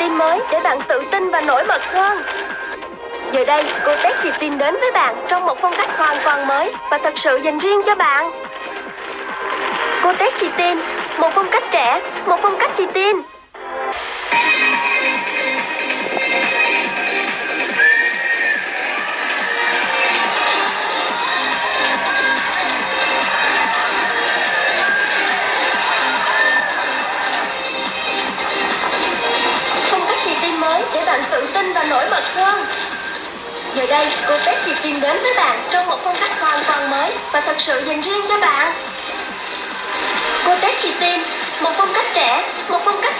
tin mới để bạn tự tin và nổi bật hơn. Giờ đây, Cortex xì tin đến với bạn trong một phong cách hoàn toàn mới và thật sự dành riêng cho bạn. Cortex xì tin, một phong cách trẻ, một phong cách xì tin. Mới để bạn tự tin và nổi bật hơn. Giờ đây, Cortex xì tin đến với bạn trong một phong cách hoàn toàn mới và thật sự dành riêng cho bạn. Cortex xì tin, một phong cách trẻ, một phong cách